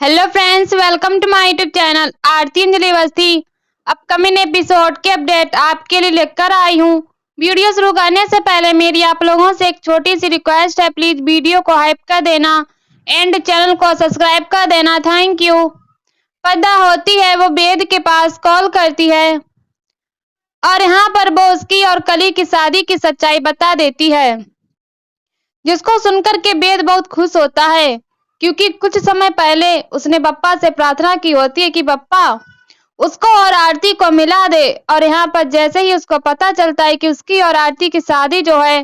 Hello friends, welcome to my YouTube channel Aarti Anjali Awasthi. Upcoming episode के update आपके लिए लेकर आई हूँ। वीडियो शुरू करने से पहले मेरी आप लोगों से एक छोटी सी रिक्वेस्ट है, प्लीज वीडियो को हाइप कर देना एंड चैनल को सब्सक्राइब कर देना। Thank you. पद्मा होती है वो वेद के पास कॉल करती है और यहाँ पर वो उसकी और कली की शादी की सच्चाई बता देती है, जिसको सुनकर के वेद बहुत खुश होता है, क्योंकि कुछ समय पहले उसने बप्पा से प्रार्थना की होती है कि बप्पा उसको और आरती को मिला दे। और यहाँ पर जैसे ही उसको पता चलता है कि उसकी और आरती की शादी जो है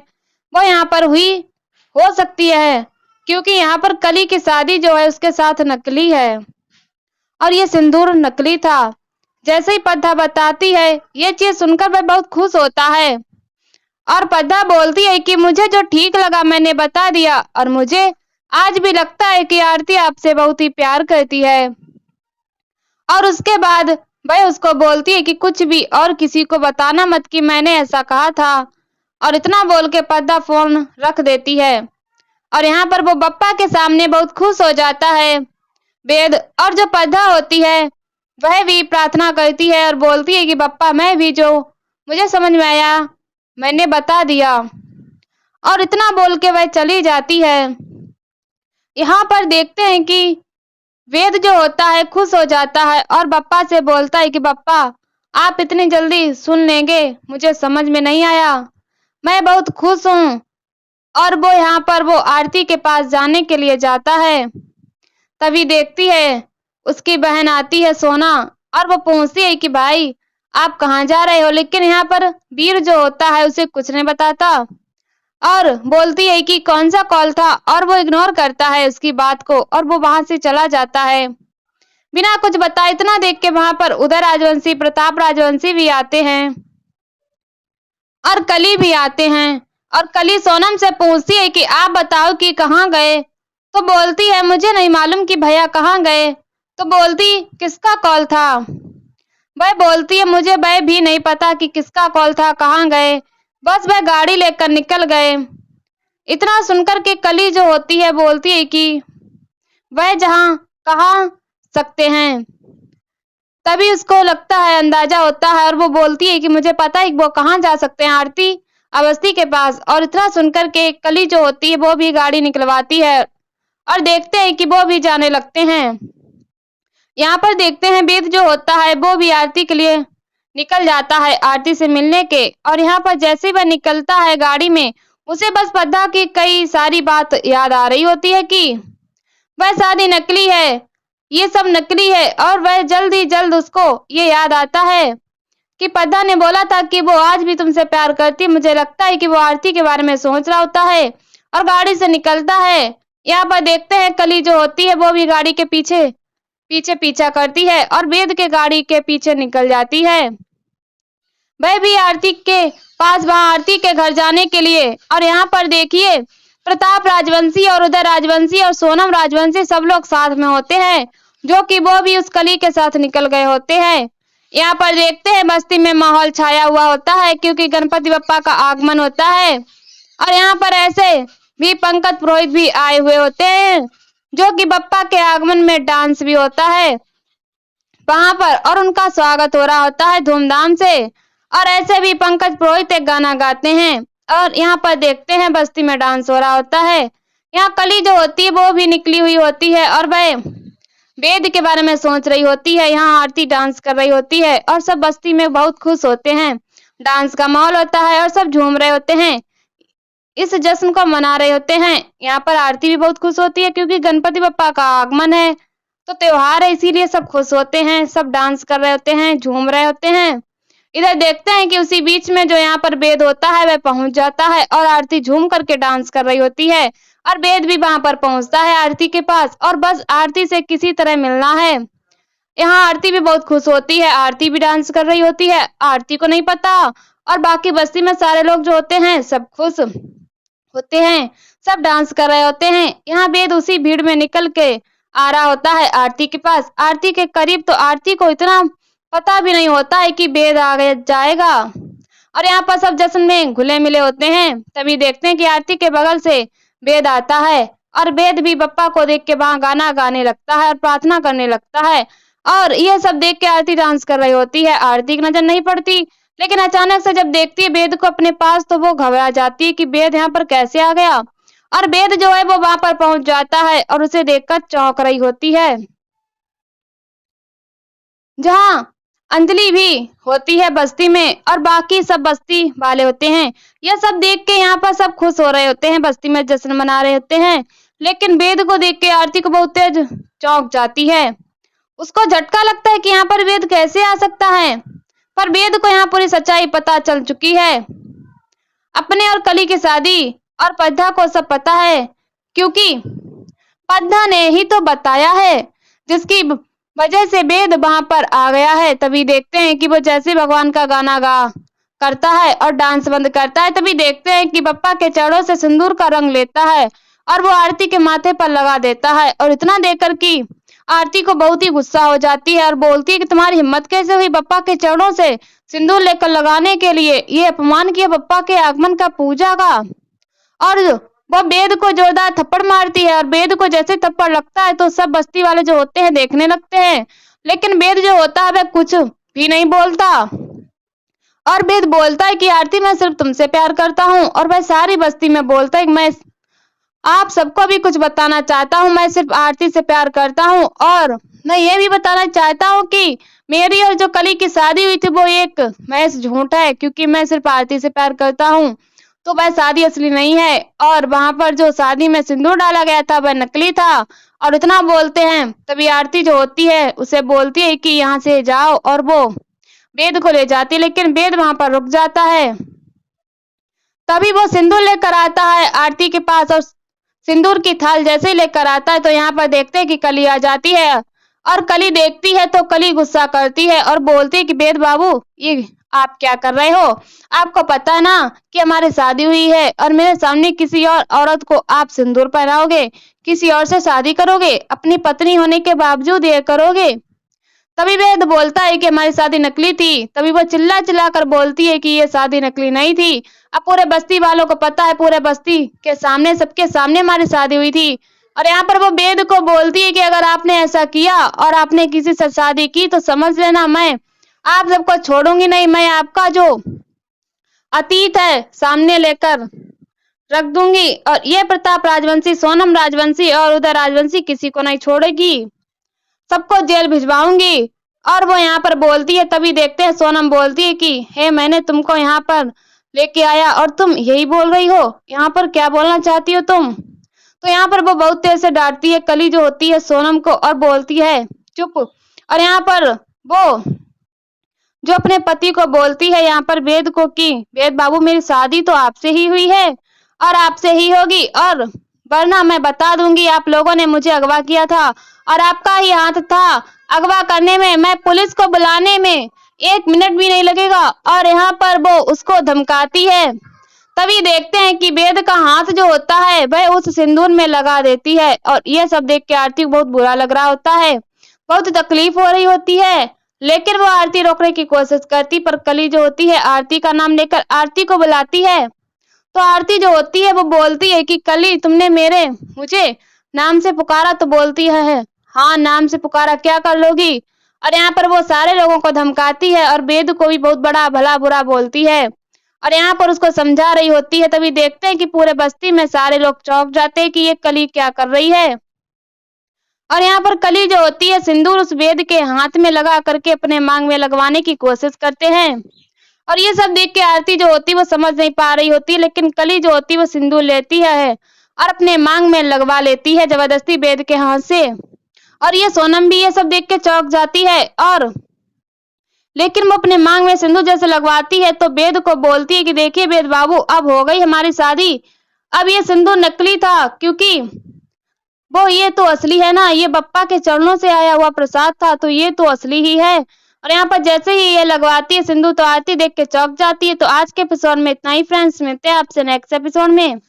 वो यहाँ पर हुई हो सकती है, क्योंकि यहाँ पर कली की शादी जो है उसके साथ नकली है और ये सिंदूर नकली था। जैसे ही पद्मा बताती है ये चीज सुनकर वह बहुत खुश होता है और पद्मा बोलती है कि मुझे जो ठीक लगा मैंने बता दिया और मुझे आज भी लगता है कि आरती आपसे बहुत ही प्यार करती है। और उसके बाद वह उसको बोलती है कि कुछ भी और किसी को बताना मत कि मैंने ऐसा कहा था। और इतना बोल के पद्मा फोन रख देती है और यहाँ पर वो बप्पा के सामने बहुत खुश हो जाता है वेद। और जो पद्मा होती है वह भी प्रार्थना करती है और बोलती है कि बप्पा मैं भी जो मुझे समझ में आया मैंने बता दिया। और इतना बोल के वह चली जाती है। यहाँ पर देखते हैं कि वेद जो होता है खुश हो जाता है और बप्पा से बोलता है कि बप्पा आप इतनी जल्दी सुन लेंगे मुझे समझ में नहीं आया, मैं बहुत खुश हूँ। और वो यहाँ पर वो आरती के पास जाने के लिए जाता है। तभी देखती है उसकी बहन आती है सोना और वो पूछती है कि भाई आप कहाँ जा रहे हो, लेकिन यहाँ पर वीर जो होता है उसे कुछ नहीं बताता और बोलती है कि कौन सा कॉल था, और वो इग्नोर करता है उसकी बात को और वो वहां से चला जाता है बिना कुछ बताए। इतना देख के वहां पर उदय राजवंशी प्रताप राजवंशी भी आते हैं और कली भी आते हैं। और कली सोनम से पूछती है कि आप बताओ कि कहाँ गए, तो बोलती है मुझे नहीं मालूम कि भैया कहाँ गए। तो बोलती किसका कॉल था, वह बोलती है मुझे वह भी नहीं पता कि किसका कॉल था कहाँ गए, बस वह गाड़ी लेकर निकल गए। इतना सुनकर के कली जो होती है बोलती है कि वह जहां कहाँ सकते हैं। तभी उसको लगता है अंदाजा होता है और वो बोलती है कि मुझे पता है कि वो कहाँ जा सकते हैं, आरती अवस्थी के पास। और इतना सुनकर के कली जो होती है वो भी गाड़ी निकलवाती है और देखते हैं कि वो भी जाने लगते हैं। यहाँ पर देखते हैं वेद जो होता है वो भी आरती के लिए निकल जाता है आरती से मिलने के। और यहाँ पर जैसे वह निकलता है गाड़ी में उसे बस पद्मा की कई सारी बात याद आ रही होती है कि वह शादी नकली है, ये सब नकली है। और वह जल्द ही जल्द उसको ये याद आता है कि पद्मा ने बोला था कि वो आज भी तुमसे प्यार करती। मुझे लगता है कि वो आरती के बारे में सोच रहा होता है और गाड़ी से निकलता है। यहाँ पर देखते हैं कली जो होती है वो भी गाड़ी के पीछे पीछे पीछा करती है और वेद के गाड़ी के पीछे निकल जाती है। वह भी आरती के पास वहां आरती के घर जाने के लिए। और यहाँ पर देखिए प्रताप राजवंशी और उदय राजवंशी और सोनम राजवंशी सब लोग साथ में होते हैं, जो कि वो भी उस कली के साथ निकल गए होते हैं। यहाँ पर देखते हैं बस्ती में माहौल छाया हुआ होता है, क्योंकि गणपति बप्पा का आगमन होता है। और यहाँ पर ऐसे भी पंकज पुरोहित भी आए हुए होते हैं, जो कि बप्पा के आगमन में डांस भी होता है वहां पर और उनका स्वागत हो रहा होता है धूमधाम से। और ऐसे भी पंकज पुरोहित एक गाना गाते हैं और यहाँ पर देखते हैं बस्ती में डांस हो रहा होता है। यहाँ कली जो होती है वो भी निकली हुई होती है और वह वेद के बारे में सोच रही होती है। यहाँ आरती डांस कर रही होती है और सब बस्ती में बहुत खुश होते हैं, डांस का माहौल होता है और सब झूम रहे होते हैं, इस जश्न को मना रहे होते हैं। यहाँ पर आरती भी बहुत खुश होती है क्योंकि गणपति बप्पा का आगमन है तो त्योहार है, इसीलिए सब खुश होते हैं, सब डांस कर रहे होते हैं, झूम रहे होते हैं। इधर देखते हैं कि उसी बीच में जो यहाँ पर वेद होता है वह पहुंच जाता है और आरती झूम करके डांस कर रही होती है और वेद भी वहां पर पहुंचता है आरती के पास और बस आरती से किसी तरह मिलना है। यहाँ आरती भी बहुत खुश होती है, आरती भी डांस कर रही होती है, आरती को नहीं पता और बाकी बस्ती में सारे लोग जो होते हैं सब खुश होते हैं, सब डांस कर रहे होते हैं। यहाँ वेद उसी भीड़ में निकल के आ रहा होता है आरती के पास, आरती के करीब। तो आरती को इतना पता भी नहीं होता है कि वेद आ जाएगा और यहाँ पर सब जश्न में घुले मिले होते हैं। तभी देखते हैं कि आरती के बगल से वेद आता है और वेद भी बप्पा को देख के वहां गाना गाने लगता है और प्रार्थना करने लगता है। और यह सब देख के आरती डांस कर रही होती है। आरती की नजर नहीं पड़ती, लेकिन अचानक से जब देखती है वेद को अपने पास तो वो घबरा जाती है कि वेद यहाँ पर कैसे आ गया। और वेद जो है वो वहां पर पहुंच जाता है और उसे देखकर चौंक रही होती है, जहां अंजलि भी होती है बस्ती में और बाकी सब बस्ती वाले होते हैं। यह सब देख के यहाँ पर सब खुश हो रहे होते हैं, बस्ती में जश्न मना रहे होते हैं। लेकिन वेद को देख के आरती को बहुत तेज चौंक जाती है। उसको झटका लगता है कि यहाँ पर वेद कैसे आ सकता है, पर वेद को यहाँ पूरी सच्चाई पता चल चुकी है। अपने और कली की शादी और पद्धा को सब पता है, क्योंकि पद्धा ने ही तो बताया है, जिसकी वजह से वेद वहां पर आ गया है। तभी देखते हैं कि वो जैसे भगवान का गाना गा करता है और डांस बंद करता है, तभी देखते हैं कि बप्पा के चरणों से सिंदूर का रंग लेता है और वो आरती के माथे पर लगा देता है। और इतना देखकर कि आरती को बहुत ही गुस्सा हो जाती है और बोलती है कि तुम्हारी हिम्मत कैसे हुई बप्पा के चरणों से सिंदूर लेकर लगाने के लिए, ये अपमान किया बप्पा के आगमन का, पूजा का। और वो वेद को जोरदार थप्पड़ मारती है और वेद को जैसे थप्पड़ लगता है तो सब बस्ती वाले जो होते हैं देखने लगते हैं। लेकिन वेद जो होता है वह कुछ भी नहीं बोलता और वेद बोलता है कि आरती मैं सिर्फ तुमसे प्यार करता हूँ। और वह सारी बस्ती में बोलता है कि मैं आप सबको भी कुछ बताना चाहता हूँ, मैं सिर्फ आरती से प्यार करता हूँ और मैं ये भी बताना चाहता हूँ कि मेरी और जो कली की शादी हुई थी वो एक महज झूठ है, क्योंकि मैं सिर्फ आरती से प्यार करता हूँ तो वह शादी असली नहीं है। और वहां पर जो शादी में सिंदूर डाला गया था वह नकली था। और इतना बोलते हैं तभी आरती जो होती है उसे बोलती है कि यहाँ से जाओ, और वो वेद को ले जाती है, लेकिन वेद वहां पर रुक जाता है। तभी वो सिंदूर लेकर आता है आरती के पास और सिंदूर की थाल जैसे ही लेकर आता है तो यहाँ पर देखते हैं कि कली आ जाती है। और कली देखती है तो कली गुस्सा करती है और बोलती है कि वेद बाबू ये आप क्या कर रहे हो, आपको पता है ना कि हमारी शादी हुई है और मेरे सामने किसी और औरत को आप सिंदूर पहनाओगे, किसी और से शादी करोगे, अपनी पत्नी होने के बावजूद ये करोगे। तभी वेद बोलता है कि हमारी शादी नकली थी। तभी वो चिल्ला चिल्ला कर बोलती है कि ये शादी नकली नहीं थी, अब पूरे बस्ती वालों को पता है, पूरे बस्ती के सामने सबके सामने हमारी शादी हुई थी। और यहाँ पर वो वेद को बोलती है कि अगर आपने ऐसा किया और आपने किसी से शादी की तो समझ लेना मैं आप सबको छोड़ूंगी नहीं, मैं आपका जो अतीत है सामने लेकर रख दूंगी। और ये प्रताप राजवंशी, सोनम राजवंशी और उदय राजवंशी किसी को नहीं छोड़ेगी, सबको जेल भिजवाऊंगी। और वो यहाँ पर बोलती है, तभी देखते हैं सोनम बोलती है कि हे मैंने तुमको यहाँ पर लेके आया और तुम यही बोल रही हो, यहाँ पर क्या बोलना चाहती हो तुम। तो यहाँ पर वो बहुत तेज से डांटती है कली जो होती है सोनम को और बोलती है चुप। और यहाँ पर वो जो अपने पति को बोलती है यहाँ पर वेद को कि वेद बाबू मेरी शादी तो आपसे ही हुई है और आपसे ही होगी, और वरना मैं बता दूंगी आप लोगों ने मुझे अगवा किया था और आपका ही हाथ था अगवा करने में, मैं पुलिस को बुलाने में 1 मिनट भी नहीं लगेगा। और यहाँ पर वो उसको धमकाती है। तभी देखते हैं कि वेद का हाथ जो होता है वह उस सिंदूर में लगा देती है। और यह सब देख के आरती को बहुत बुरा लग रहा होता है, बहुत तकलीफ हो रही होती है, लेकिन वो आरती रोकने की कोशिश करती, पर कली जो होती है आरती का नाम लेकर आरती को बुलाती है। तो आरती जो होती है वो बोलती है कि कली तुमने मुझे नाम से पुकारा, तो बोलती है हाँ नाम से पुकारा, क्या कर लोगी। और यहाँ पर वो सारे लोगों को धमकाती है और वेद को भी बहुत बड़ा भला बुरा बोलती है और यहाँ पर उसको समझा रही होती है। तभी देखते हैं कि पूरे बस्ती में सारे लोग चौंक जाते हैं कि ये कली क्या कर रही है। और यहाँ पर कली जो होती है सिंदूर उस वेद के हाथ में लगा करके अपने मांग में लगवाने की कोशिश करते हैं। और ये सब देख के आरती जो होती है वो समझ नहीं पा रही होती है, लेकिन कली जो होती है वो सिंदूर लेती है और अपने मांग में लगवा लेती है जबरदस्ती वेद के हाथ से। और ये सोनम भी ये सब देख के चौंक जाती है और लेकिन वो अपने मांग में सिंदूर जैसे लगवाती है तो वेद को बोलती है कि देखिए वेद बाबू अब हो गई हमारी शादी, अब ये सिंदूर नकली था क्योंकि वो ये तो असली है ना, ये बप्पा के चरणों से आया हुआ प्रसाद था तो ये तो असली ही है। और यहाँ पर जैसे ही ये लगवाती है सिंदूर तो आरती देख के चौंक जाती है। तो आज के एपिसोड में इतना ही फ्रेंड्स, मिलते हैं आपसे नेक्स्ट एपिसोड में,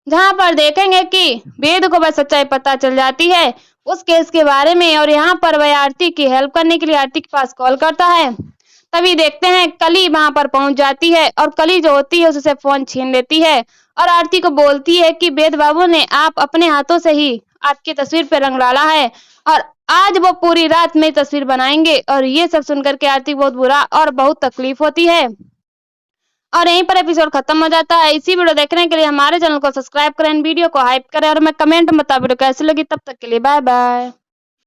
जहाँ पर देखेंगे कि वेद को बस सच्चाई पता चल जाती है उस केस के बारे में और यहाँ पर वह आरती की हेल्प करने के लिए आरती के पास कॉल करता है। तभी देखते हैं कली वहां पर पहुंच जाती है और कली जो होती है उससे फोन छीन लेती है और आरती को बोलती है कि वेद बाबू ने आप अपने हाथों से ही आपकी तस्वीर पे रंग डाला है और आज वो पूरी रात में तस्वीर बनाएंगे। और ये सब सुनकर के आरती बहुत बुरा और बहुत तकलीफ होती है और यहीं पर एपिसोड खत्म हो जाता है। इसी वीडियो देखने के लिए हमारे चैनल को सब्सक्राइब करें, वीडियो को हाइप करें और हमें कमेंट में बताएं वीडियो कैसी लगी। तब तक के लिए बाय बाय।